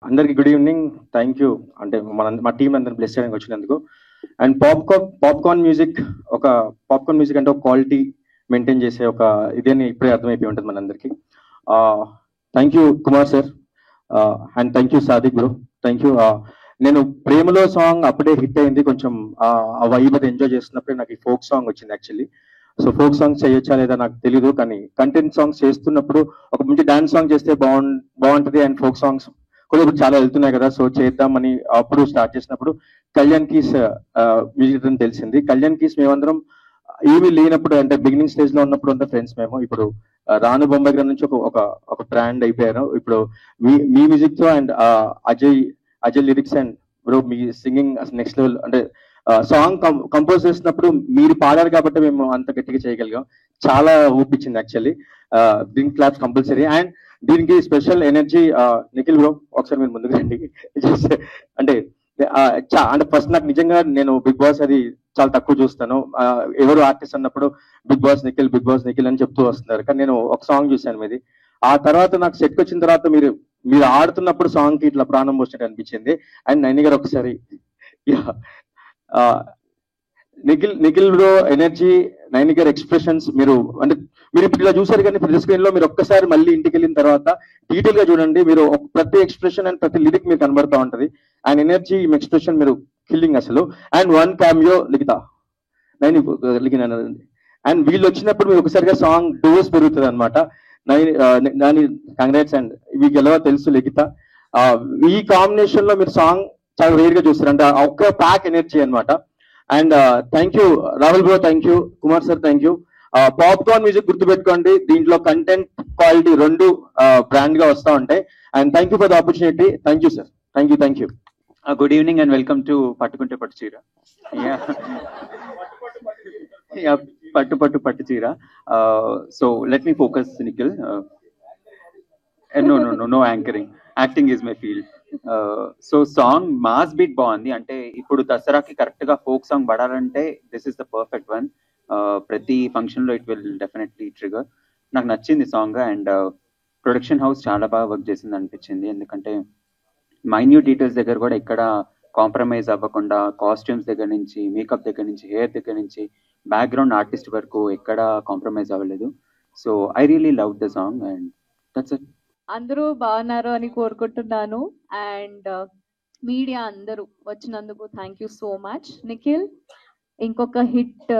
అందరికి good evening. Thank you. అంటే మా టీం అందరిని బ్లెస్ చేయడానికి వచ్చినందుకు. అండ్ పాప్కార్న్ మ్యూజిక్ అంటే ఒక క్వాలిటీ మెయింటైన్ చేసే ఒక ఇదేని ఇప్పుడే అర్థమైపోయి ఉంటుంది మనందరికి. Thank you Kumar sir and thank you Sadiq bro. Thank you. నేను ప్రేమలో సాంగ్ అప్పుడే హిట్ అయింది. కొంచెం ఆ వైబ్ అది ఎంజాయ్ చేస్తున్నప్పుడే నాకు ఈ ఫోక్ సాంగ్ వచ్చింది యాక్చువల్లీ. సో ఫోక్ సాంగ్స్ చేయొచ్చా లేదా నాకు తెలియదు, కానీ కంటెంట్ సాంగ్స్ చేస్తున్నప్పుడు ఒక మంచి డాన్స్ సాంగ్ చేస్తే బాగుంటది. అండ్ ఫోక్ సాంగ్స్ కూడా ఇప్పుడు చాలా వెళ్తున్నాయి కదా, సో చేద్దామని అప్పుడు స్టార్ట్ చేసినప్పుడు కళ్యాణ్ కీస్ మ్యూజిక్ అని తెలిసింది. కళ్యాణ్ కీస్ మేమందరం ఏమీ లేనప్పుడు, అంటే బిగినింగ్ స్టేజ్ లో ఉన్నప్పుడు అంతా ఫ్రెండ్స్ మేము. ఇప్పుడు రాను బొంబాయి గ్రామ్ నుంచి ఒక బ్రాండ్ అయిపోయారు ఇప్పుడు మీ మ్యూజిక్ తో. And Ajay lyrics and bro me singing next level. అంటే సాంగ్ కంపోజ్ చేసినప్పుడు మీరు పాడారు కాబట్టి మేము అంత గట్టిగా చేయగలిగాం. చాలా ఊపించింది యాక్చువల్లీ. దీనికి క్లాప్స్ కంపల్సరీ. అండ్ దీనికి స్పెషల్ ఎనర్జీ నిఖిల్ బ్రో, ఒకసారి మీరు ముందుకు రండి. అంటే అంటే ఫస్ట్ నాకు నిజంగా నేను బిగ్ బాస్ అది చాలా తక్కువ చూస్తాను. ఎవరు ఆర్టిస్ట్ అన్నప్పుడు బిగ్ బాస్ నిఖిల్ అని చెప్తూ వస్తున్నారు, కానీ నేను ఒక సాంగ్ చూశాను మీది. ఆ తర్వాత నాకు సెట్ వచ్చిన తర్వాత మీరు ఆడుతున్నప్పుడు సాంగ్ కి ఇట్లా ప్రాణం పోసినట్టు అనిపించింది. అండ్ నైని గారు ఒకసారి నిఖిల్ బ్రో ఎనర్జీ, నైని గారి ఎక్స్ప్రెషన్స్, మీరు ఇప్పుడు ఇలా చూసారు, కానీ ప్రతి స్క్రీన్ లో మీరు ఒక్కసారి మళ్ళీ ఇంటికి వెళ్ళిన తర్వాత డీటెయిల్ గా చూడండి. మీరు ప్రతి ఎక్స్ప్రెషన్ అండ్ ప్రతి లిరిక్ మీకు కనబడతా ఉంటది. అండ్ ఎనర్జీ ఎక్స్ప్రెషన్ మీరు కిల్లింగ్ అసలు. And one cameo Likhita Naini లిఖిన. అండ్ వీళ్ళు వచ్చినప్పుడు మీరు ఒకసారిగా సాంగ్ డోస్ పెరుగుతుంది అనమాట. నైని కంగ్రాట్స్. అండ్ మీకు ఎలా తెలుసు లిఖిత, ఈ కాంబినేషన్ లో మీరు సాంగ్ చాలా రేర్ గా చూస్తారు, అంటే ఒక్క ప్యాక్ ఎనర్జీ అనమాట. And thank you Rahul bro, thank you Kumar sir, thank you. Popcorn music గుర్తుపెట్టుకోండి, దీంట్లో కంటెంట్ క్వాలిటీ రెండు బ్రాండ్ గా వస్తూ ఉంటాయి. And thank you for the opportunity. Thank you sir. Thank you. Good evening and welcome to Pattukunte Pattu Cheera. Yeah, Pattu Cheera. So let me focus, Nikhil. No anchoring. Acting is my field. So song mass beat బాగుంది. అంటే ఇప్పుడు దసరాకి correct గా folk song పడాలంటే this is the perfect one. ప్రతి function లో it will definitely trigger. నాకు నచ్చింది సాంగ్. అండ్ ప్రొడక్షన్ హౌస్ చాలా బాగా వర్క్ చేసింది అనిపించింది, ఎందుకంటే మైన్యూట్ డీటెయిల్స్ దగ్గర కూడా ఇక్కడ కాంప్రమైజ్ అవ్వకుండా, కాస్ట్యూమ్స్ దగ్గర నుంచి, మేకప్ దగ్గర నుంచి, హెయిర్ దగ్గర నుంచి, బ్యాక్గ్రౌండ్ ఆర్టిస్ట్ వరకు ఎక్కడ కాంప్రమైజ్ అవ్వలేదు. So I really love the song and that's it. అందరూ బాగున్నారు అని కోరుకుంటున్నాను. అండ్ మీడియా అందరూ వచ్చినందుకు thank you so much. Nikhil, ఇంకొక హిట్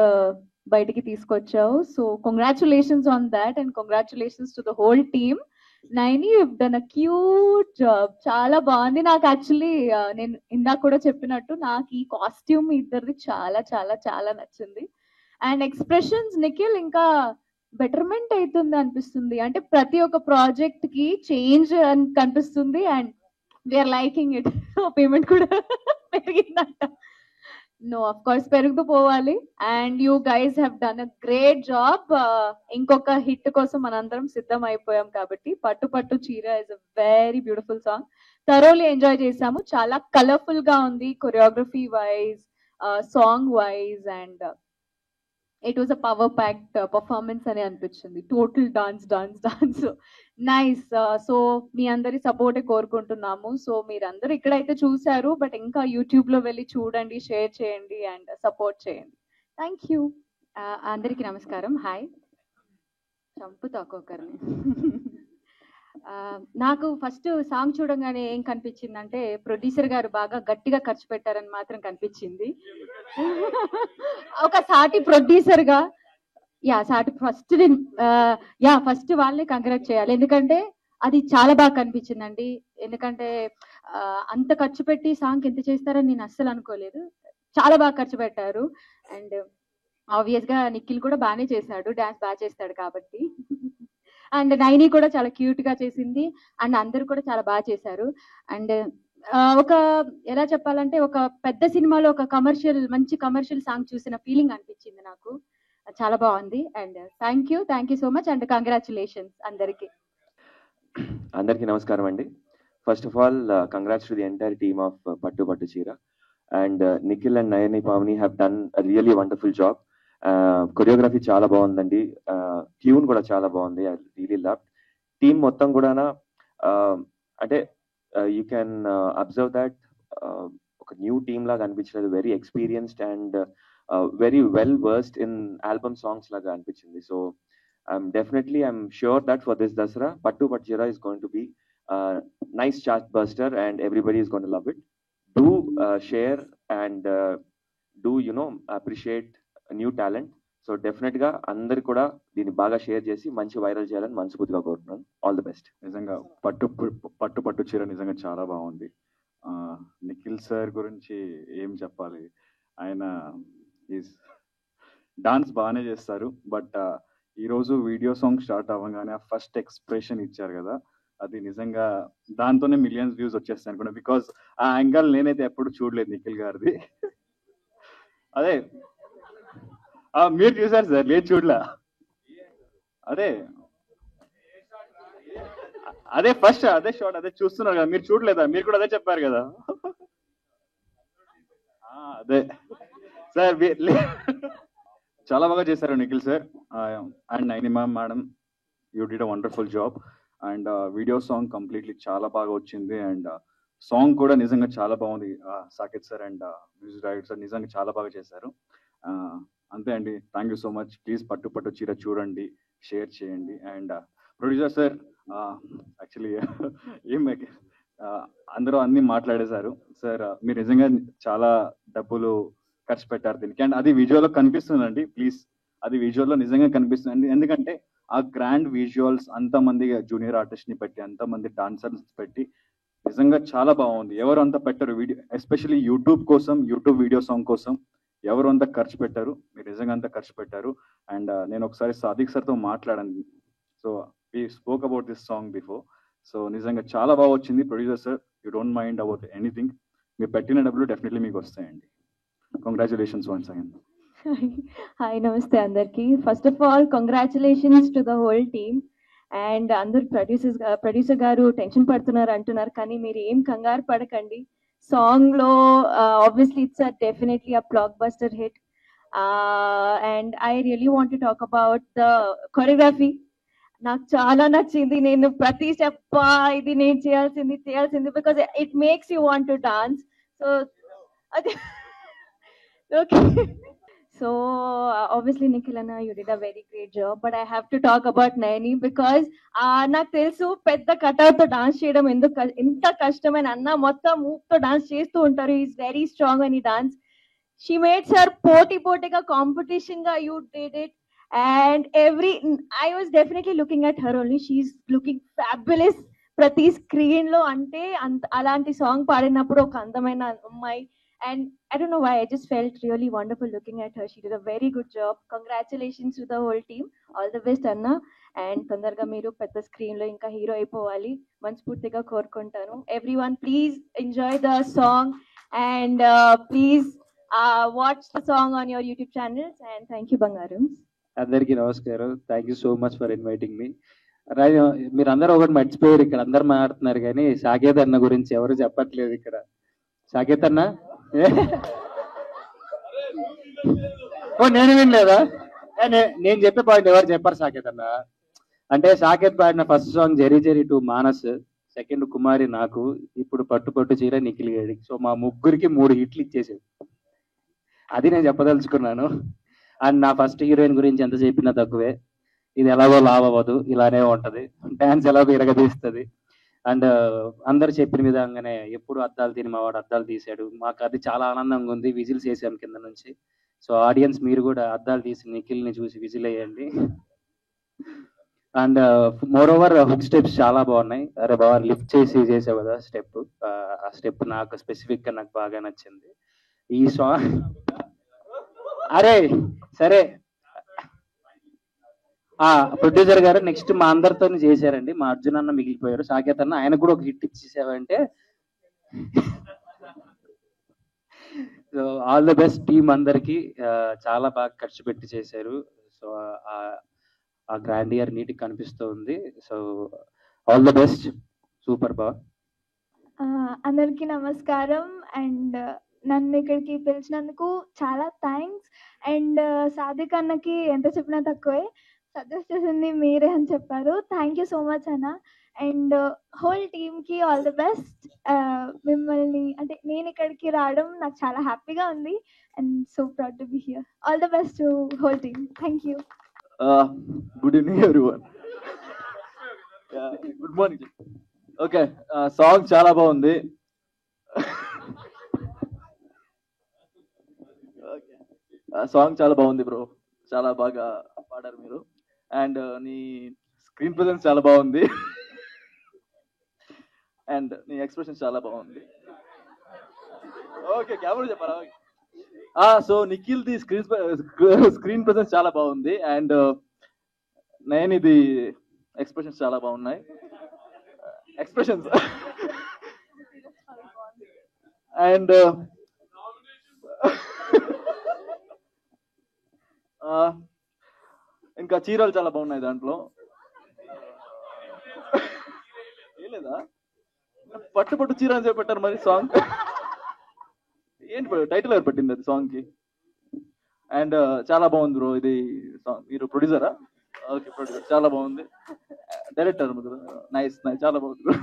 బయటికి తీసుకొచ్చావు, so congratulations on that and congratulations to the whole team. Naini, you have done a cute job. చాలా బాగుంది. నాకు యాక్చువల్లీ నేను ఇందాక కూడా చెప్పినట్టు నాకు ఈ కాస్ట్యూమ్ ఇద్దరిది చాలా చాలా చాలా నచ్చింది. అండ్ ఎక్స్ప్రెషన్స్ నిఖిల్ ఇంకా బెటర్మెంట్ అవుతుంది అనిపిస్తుంది. అంటే ప్రతి ఒక్క ప్రాజెక్ట్ కి చేంజ్ అని కనిపిస్తుంది. And we are liking it. Payment కూడా పెరిగిందంట. నో, ఆఫ్ కోర్స్ పెరుగుతూ పోవాలి. And you guys have done a great job. ఇంకొక హిట్ కోసం మనందరం సిద్ధం అయిపోయాం కాబట్టి పట్టు పట్టు Cheera is a very beautiful song. Thoroughly enjoy చేసాము. చాలా కలర్ఫుల్ గా ఉంది, choreography wise, song wise. And it was a power packed performance అని అనిపించింది. Total dance nice. సో మీ అందరి సపోర్టే కోరుకుంటున్నాము. సో మీరందరూ ఇక్కడైతే చూసారు, బట్ ఇంకా యూట్యూబ్ లో వెళ్ళి చూడండి, షేర్ చేయండి అండ్ సపోర్ట్ చేయండి. Thank you. అందరికీ నమస్కారం. హాయ్. చంపుతా ఒక్కొక్కరిని. నాకు ఫస్ట్ సాంగ్ చూడంగానే ఏం కనిపించిందంటే ప్రొడ్యూసర్ గారు బాగా గట్టిగా ఖర్చు పెట్టారని మాత్రం కనిపించింది. ఒక సాటి ప్రొడ్యూసర్ గా ఫస్ట్ వాళ్ళే కంగ్రాట్ చేయాలి, ఎందుకంటే అది చాలా బాగా కనిపించిందండి. ఎందుకంటే అంత ఖర్చు పెట్టి సాంగ్ ఎంత చేస్తారని నేను అస్సలు అనుకోలేదు. చాలా బాగా ఖర్చు పెట్టారు. అండ్ ఆబ్వియస్ గా నిఖిల్ కూడా బాగానే చేశాడు, డాన్స్ బాగా చేస్తాడు కాబట్టి. అండ్ నైని కూడా చాలా క్యూట్ గా చేసింది. అండ్ అందరు కూడా చాలా బాగా చేశారు. అండ్ ఒక ఎలా చెప్పాలంటే ఒక పెద్ద సినిమాలో ఒక మంచి కమర్షియల్ సాంగ్ చూసిన ఫీలింగ్ అనిపించింది నాకు. చాలా బాగుంది. And thank you so much and congratulations అందరికి. అందరికీ నమస్కారం అండి. First of all congrats to the entire team of పట్టు పట్టు చీర. And Nikhil and Nayani Pavani have done really wonderful job. Choreography చాలా బాగుందండి, ట్యూన్ కూడా చాలా బాగుంది. I really love. టీమ్ మొత్తం కూడా అంటే you can observe that ఒక న్యూ టీమ్ లాగా అనిపించలేదు, very experienced and very well versed in album songs లాగా అనిపించింది. So I'm sure that for this Dasara, Pattu Pattu Chira is going to be a nice chart buster and everybody is going to love it. Do share and do appreciate new talent. So definite గా అందరు కూడా దీన్ని బాగా share చేసి మంచి viral చేయాలని మనస్ఫూర్తిగా కోరుతున్నాను. All the best. నిజంగా పట్టు చీర నిజంగా చాలా బాగుంది. నిఖిల్ సార్ గురించి ఏం చెప్పాలి, ఆయన డాన్స్ బాగానే చేస్తారు. బట్ ఈరోజు వీడియో సాంగ్ స్టార్ట్ అవ్వగానే ఆ ఫస్ట్ ఎక్స్ప్రెషన్ ఇచ్చారు కదా, అది నిజంగా దాంతోనే మిలియన్స్ వ్యూస్ వచ్చేస్తాయి అనుకున్నా. బికాజ్ ఆ యాంగల్ నేనైతే ఎప్పుడు చూడలేదు నిఖిల్ గారిది. అదే మీరు చూసారు సార్, లేదు చూడలా. అదే ఫస్ట్ అదే షాట్ అదే చూస్తున్నారు కదా, మీరు చూడలేదా? మీరు కూడా అదే చెప్పారు కదా. అదే సార్ చాలా బాగా చేశారు నిఖిల్ సార్ అండ్ నైనిమా madam, you did a wonderful job. And video song completely చాలా బాగా వచ్చింది. అండ్ సాంగ్ కూడా నిజంగా చాలా బాగుంది. Saketh sir and music director sir నిజంగా చాలా బాగా చేశారు. అంతే అండి, thank you so much. Please పట్టు పట్టు చీర చూడండి, షేర్ చేయండి. అండ్ ప్రొడ్యూసర్ సార్, యాక్చువల్లీ అందరూ అన్ని మాట్లాడేశారు సార్. మీరు నిజంగా చాలా డబ్బులు ఖర్చు పెట్టారు దీనికి, అండ్ అది విజువల్లో కనిపిస్తుందండి. ప్లీజ్ అది విజువల్లో నిజంగా కనిపిస్తుంది. ఎందుకంటే ఆ గ్రాండ్ విజువల్స్, అంతమంది జూనియర్ ఆర్టిస్ట్ని పెట్టి, అంతమంది డాన్సర్స్ పెట్టి నిజంగా చాలా బాగుంది. ఎవరు అంత పెట్టరు వీడియో, ఎస్పెషల్లీ యూట్యూబ్ కోసం, యూట్యూబ్ వీడియో సాంగ్ కోసం ఎవరు అంత ఖర్చు పెట్టారు, మీరు నిజంగా అంత ఖర్చు పెట్టారు. అండ్ నేను ఒకసారి సాదిక్ సార్తో మాట్లాడాను. So we spoke about this song before. So నిజంగా చాలా బాగా వచ్చింది. Producer sir, you don't mind about anything, మీరు పెట్టిన డబ్బులు డెఫినెట్లీ మీకు వస్తాయండి. Congratulations once again. హాయ్, నమస్తే అందరికి. First of all congratulations to the whole team. And అందరు ప్రొడ్యూసర్ గారు టెన్షన్ పడుతున్నారు అంటున్నారు, కానీ మీరు ఏం కంగారు పడకండి. సాంగ్ లో obviously it's definitely a block buster hit. And I really want to talk about the choreography. నాకు చాలా నచ్చింది. నేను ప్రతి స్టెప్ ఇది నేను చేయాల్సింది because it makes you want to dance. So అదే okay. So obviously Nikhil Anna, you did a very great job, but I have to talk about Naini because నాకు తెలుసు పెద్ద కట్అవుట్ తో డాన్స్ చేయడం ఎంత కష్టమని. అన్న మొత్తం మూవ్ తో డాన్స్ చేస్తూ ఉంటారు. ఈస్ వెరీ స్ట్రాంగ్ అని డాన్స్. షీ మేడ్స్ హర్ పోటీగా కాంపిటీషన్ గా you did it. And I was definitely looking at her only. She's looking fabulous ప్రతి స్క్రీన్ లో. అంటే అలాంటి సాంగ్ పాడినప్పుడు ఒక అందమైన అమ్మాయి. And I don't know why, I just felt really wonderful looking at her. She did a very good job. Congratulations to the whole team. All the best, Anna. And తొందరగా మీరు పెద్ద స్క్రీన్ లో ఇంకా hero అయిపోవాలి మనస్ఫూర్తిగా కోరుకుంటాను. Everyone, please enjoy the song and please watch the song on your YouTube channels. And thank you, Bangaram. అందరికీ నమస్కారం. Thank you so much for inviting me. మీరు అందరూ ఒకటి మర్చిపోయారు, ఇక్కడ అందరు మాట్లాడుతున్నారు కానీ సాకేత్ అన్న గురించి ఎవరు చెప్పట్లేదు. ఇక్కడ సాకేత్ అన్న నేను వినలేదా? నేను చెప్పే పాయింట్ ఎవరు చెప్పారు సాకేత్ అన్న అంటే, సాకేత్ పాడిన ఫస్ట్ సాంగ్ జరీ జరీ టు మానస్, సెకండ్ కుమారి నాకు, ఇప్పుడు పట్టు పట్టు చీర నిఖిల్ గడి. సో మా ముగ్గురికి 3 హిట్లు ఇచ్చేసాడు. అది నేను చెప్పదలుచుకున్నాను. అండ్ నా ఫస్ట్ హీరోయిన్ గురించి ఎంత చెప్పినా తక్కువే. ఇది ఎలాగో లావ్ అవ్వదు, ఇలానే ఉంటది, డాన్స్ ఎలాగో ఇరగదీస్తుంది. అండ్ అందరు చెప్పిన విధంగానే ఎప్పుడు అద్దాలు తిని మావాడు అద్దాలు తీసాడు. మాకు అది చాలా ఆనందంగా ఉంది. విజిల్స్ వేసాం కింద నుంచి. సో ఆడియన్స్ మీరు కూడా అద్దాలు తీసి నిఖిల్ని చూసి విజిల్ వేయండి. And more over hook steps చాలా బాగున్నాయి. అరే బాగా లిఫ్ట్ చేసావు కదా స్టెప్, ఆ స్టెప్ నాకు స్పెసిఫిక్ గా నాకు బాగా నచ్చింది. ఈ సాంగ్ అరే సరే, ప్రొడ్యూసర్ గారు నెక్స్ట్ మా అందరితో చేశారండి. మా అర్జున్ అన్న మిగిలిపోయారు, సాకేత్ అన్న, ఆయన కూడా ఒక హిట్ ఇచ్చేసావంటే. So all the best team అందరికి. చాలా బాగా ఖర్చు పెట్టి చేశారు. సో ఆ గ్రాండ్ ఇయర్ నీటికి కనిపిస్తూ ఉంది. So all the best, super బాగా. అందరికీ నమస్కారం. అండ్ నన్ను ఇక్కడికి పిలిచినందుకు చాలా థ్యాంక్స్. అండ్ సాదిక్ అన్నకి ఎంత చెప్పినా తక్కువే, సజెస్ట్ చేసింది మీరే అని చెప్పారు. థ్యాంక్ యూ సో మచ్ అన్న. అండ్ హోల్ టీమ్కి ఆల్ ద బెస్ట్. మిమ్మల్ని అంటే నేను ఇక్కడికి రావడం నాకు చాలా హ్యాపీగా ఉంది and so proud to be here. All the best to whole team. Thank you. Good evening everyone. Good morning. Okay, song చాలా బాగుంది. సాంగ్ చాలా బాగుంది బ్రో, చాలా బాగా పాడారు మీరు. అండ్ నీ స్క్రీన్ ప్రెజెన్స్ చాలా బాగుంది. అండ్ నీ ఎక్స్ప్రెషన్ చాలా బాగుంది. ఓకే, కెమెరా చెప్పారా? So Nikhil the screen presence చాలా బాగుంది. అండ్ నేను ఇది ఎక్స్ప్రెషన్స్ చాలా బాగున్నాయి. ఎక్స్ప్రెషన్స్ అండ్ ఇంకా చీరలు చాలా బాగున్నాయి దాంట్లో. లేదా పట్టు పట్టు చీర అని చెప్పి పెట్టారు మరి సాంగ్. ఏంటి టైటిల్ ఎవరు పెట్టింది అది సాంగ్ కి? అండ్ చాలా బాగుంది బ్రో ఇది సాంగ్. మీరు ప్రొడ్యూసరా? Okay, producer. చాలా బాగుంది. డైరెక్టర్ నైస్ నైస్, చాలా బాగుంది బ్రో.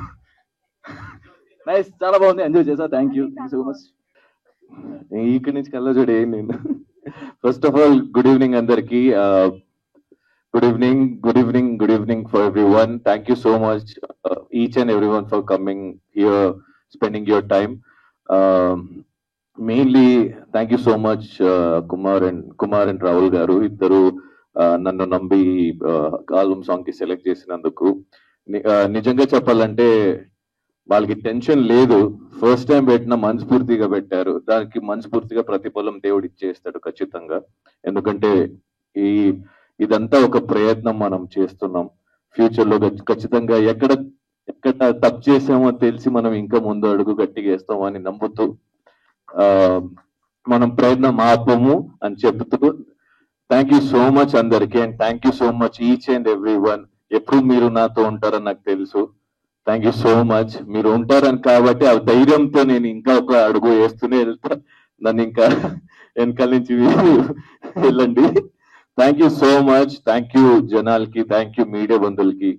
నైస్, చాలా బాగుంది, ఎంజాయ్ చేసా. Thank you so much. ఇక్కడి నుంచి కళ్ళజోడి ఏం నేను. First of all good evening అందరికి. Good evening for everyone. Thank you so much, each and everyone, for coming here, spending your time. Mainly, thank you so much, Kumar and Rahul garu. Iddaru నన్ను నమ్మి album song కి select చేసినందుకు. నిజంగా చెప్పాలంటే వాళ్ళకి tension లేదు. First time పెట్టిన మనస్ఫూర్తిగా పెట్టారు. దానికి మనస్ఫూర్తిగా ప్రతిఫలం దేవుడు ఇచ్చేస్తాడు ఖచ్చితంగా. ఎందుకంటే ఇదంతా ఒక ప్రయత్నం మనం చేస్తున్నాం. ఫ్యూచర్ లో ఖచ్చితంగా ఎక్కడ తప్పు చేసామో తెలిసి మనం ఇంకా ముందు అడుగు గట్టిగా వేస్తామని నమ్ముతూ మనం ప్రయత్నం ఆపము అని చెప్తూ, థ్యాంక్ యూ సో మచ్ అందరికి. And thank you so much each and every one. ఎప్పుడు మీరు నాతో ఉంటారని నాకు తెలుసు. Thank you so much. మీరు ఉంటారని కాబట్టి ఆ ధైర్యంతో నేను ఇంకా ఒక అడుగు వేస్తూనే వెళ్తా. నన్ను ఇంకా వెనకాల నుంచి వెళ్ళండి. Thank you so much. Thank you జనాలకి, థ్యాంక్ యూ మీడియా బంధువులకి.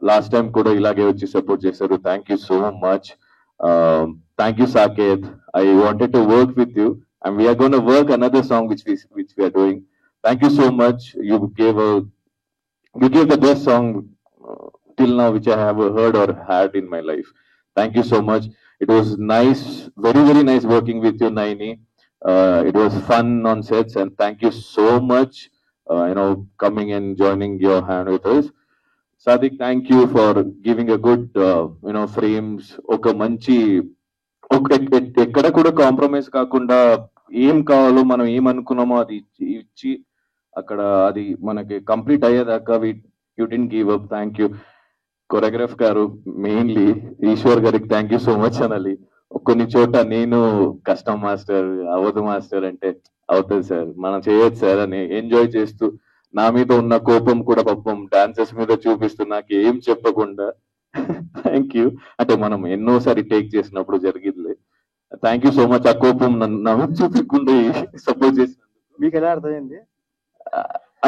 లాస్ట్ టైం కూడా ఇలాగే వచ్చి సపోర్ట్ చేశారు. Thank you so much. Thank you Saketh. I wanted to work with you and we are going to work another song which we are doing. Thank you so much. You gave the best song till now which I have heard or had in my life. Thank you so much. It was nice, very very nice working with you, Naini. It was fun on sets, and thank you so much, coming and joining your hand with us. Sadiq, thank you for giving a good frames. Oka manchi ఎక్కడ కూడా compromise కాకుండా ఏం కావాలో మనం ఏమనుకున్నామో అది ఇచ్చి అక్కడ అది మనకి కంప్లీట్ అయ్యేదాకా you didn't give up. Thank you. Choreograph గారు, మెయిన్లీ ఈశ్వర్ గారికి థ్యాంక్ యూ సో మచ్ అనాలి. కొన్ని చోట నేను కష్టం మాస్టర్ అవదు మాస్టర్ అంటే అవుతుంది సార్, మనం చేయొచ్చు సార్ అని ఎంజాయ్ చేస్తూ నా మీద ఉన్న కోపం కూడా పాపం డాన్సర్స్ మీద చూపిస్తూ నాకు ఏం చెప్పకుండా థ్యాంక్ యూ అంటే మనం ఎన్నోసారి టేక్ చేసినప్పుడు జరిగింది. Thank you so much. ఆ కోపం నన్ను చూపించకుండా సపోర్ట్ చేసినందుకు. మీకు ఎలా అర్థమైంది?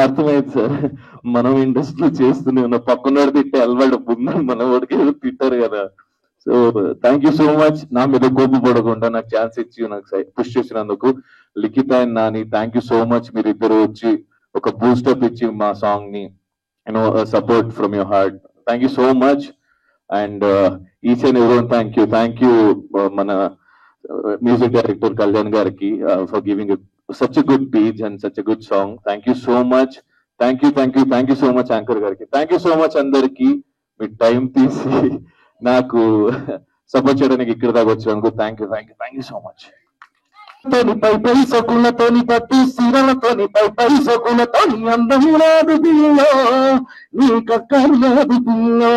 అర్థమైంది సార్. మనం ఇండస్ట్రీలో చేస్తూనే ఉన్న పక్కన తిట్టే అలవాటు ముందు మన వాడికి తిట్టారు కదా. So thank you so much. నా మీద కోపపడకుండా నాకు ఛాన్స్ ఇచ్చి నాకు పుష్ చేసినందుకు. Likhita and Nani, thank you so much. మీరు ఇద్దరు వచ్చి ఒక బూస్టప్ ఇచ్చి మా సాంగ్ ని support from your heart. Thank you so much. And each and everyone thank you మన మ్యూజిక్ డైరెక్టర్ కళ్యాణ్ గారికి for giving such good beat and such good song. Thank you so much. Thank you so much anchor గారికి. Thank you so much అందరికి. మీ time తీసి నాకు support చేయడానికి ఇక్కడ దాకా వచ్చినందుకు థ్యాంక్ యూ సో మచ్. పై సొకులతోని పట్టు సీరలతోని పై సొకులతోని అందం రాదు పిల్లో, నీ కక్కర్లేదు పిల్లో,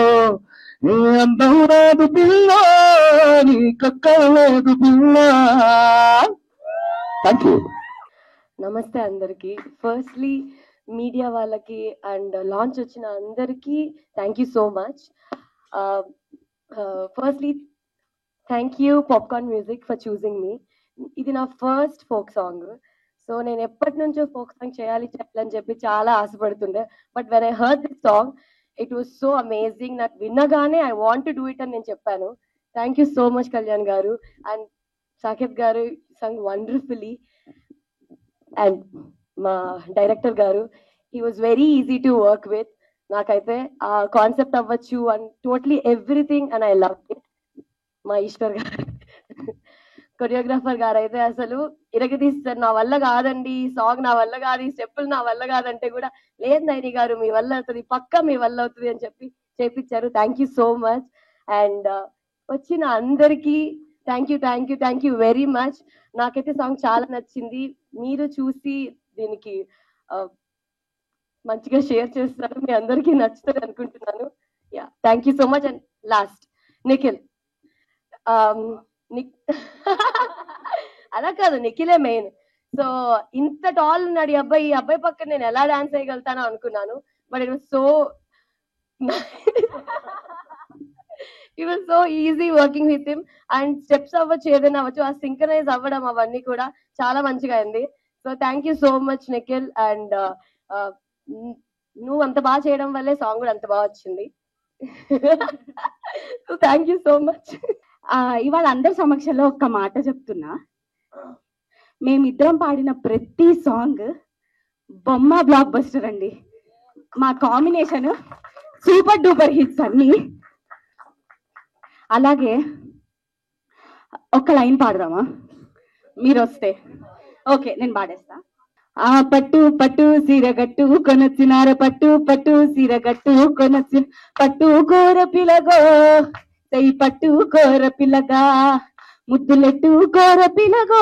నీ అందం రాదు పిల్లో, నీ కక్కర్లేదు పిల్లో. Thank you. నమస్తే అందరికి. ఫస్ట్లీ మీడియా వాళ్ళకి అండ్ లాంచ్ వచ్చిన అందరికి thank you so much. Firstly thank you popcorn music for choosing మీ. ఇది నా ఫస్ట్ ఫోక్ సాంగ్. సో నేను ఎప్పటి నుంచో ఫోక్ సాంగ్ చేయాలని చెప్పి చాలా ఆశపడుతుండే. But when I heard this song it was so amazing. నాకు విన్నగానే I want to do it అని నేను చెప్పాను. Thank you so much Kalyan గారు. అండ్ సాకేత్ గారు సంగ్ వండర్ఫుల్లీ. అండ్ మా డైరెక్టర్ గారు, he was very easy to work with. నాకైతే ఆ కాన్సెప్ట్ అవ్వచ్చు and totally everything and I love it. మా ఈశ్వర్ గారు కొరియోగ్రాఫర్ గారు అయితే అసలు ఇరగదీస్తారు. నా వల్ల కాదండి, ఈ సాంగ్ నా వల్ల కాదు, ఈ స్టెప్పులు నా వల్ల కాదంటే కూడా లేదు నైని గారు మీ వల్ల అవుతుంది, పక్కా మీ వల్ల అవుతుంది అని చెప్పి చేపించారు. Thank you so much. And వచ్చిన అందరికీ థ్యాంక్ యూ వెరీ మచ్. నాకైతే సాంగ్ చాలా నచ్చింది. మీరు చూసి దీనికి మంచిగా షేర్ చేస్తారు, మీ అందరికీ నచ్చుతుంది అనుకుంటున్నాను. Yeah, thank you so much. And last Nikhil. అలా కాదు, నిఖిలే మెయిన్. సో ఇంత టాల్ ఉన్నాడు ఈ అబ్బాయి పక్కన నేను ఎలా డాన్స్ చేయగలుగుతానో అనుకున్నాను. But it was so easy working with him. And steps అవ్వచ్చు, ఏదైనా అవ్వచ్చు, ఆ సింక్రనైజ్ అవ్వడం అవన్నీ కూడా చాలా మంచిగా అయింది. So thank you so much Nikhil. And నువ్వు అంత బాగా చేయడం వల్లే సాంగ్ కూడా అంత బాగా వచ్చింది. So thank you so much. ఇవాళ అందరి సమక్షంలో ఒక్క మాట చెప్తున్నా. మేమిద్దరం పాడిన ప్రతి సాంగ్ బొమ్మ బ్లాక్ బస్టర్ అండి. మా కాంబినేషన్ సూపర్ డూపర్ హిట్స్ అన్ని. అలాగే ఒక్క లైన్ పాడదామా మీరు వస్తే? ఓకే, నేను పాడేస్తా. ఆ పట్టు పట్టు సీరగట్టు కొనొచ్చినార, పట్టు పట్టు సీరగట్టు కొనొచ్చిన, పట్టు కోర పిలగో చెయ్యి పట్టు కోర పిల్లగా, ముద్దులెట్టు కోర పిల్లగో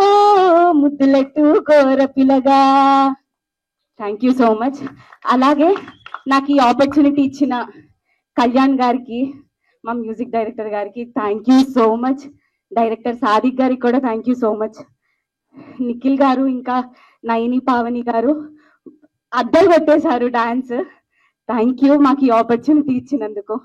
ముద్దులెట్టు కోర పిల్లగా. Thank you so much. అలాగే నాకు ఈ ఆపర్చునిటీ ఇచ్చిన కళ్యాణ్ గారికి, మా మ్యూజిక్ డైరెక్టర్ గారికి thank you so much. Director Sadiq గారికి కూడా thank you so much. Nikhil గారు ఇంకా నయని పావని గారు అద్దరు కొట్టేశారు డాన్స్. థ్యాంక్ యూ మాకు ఈ ఆపర్చునిటీ ఇచ్చినందుకు.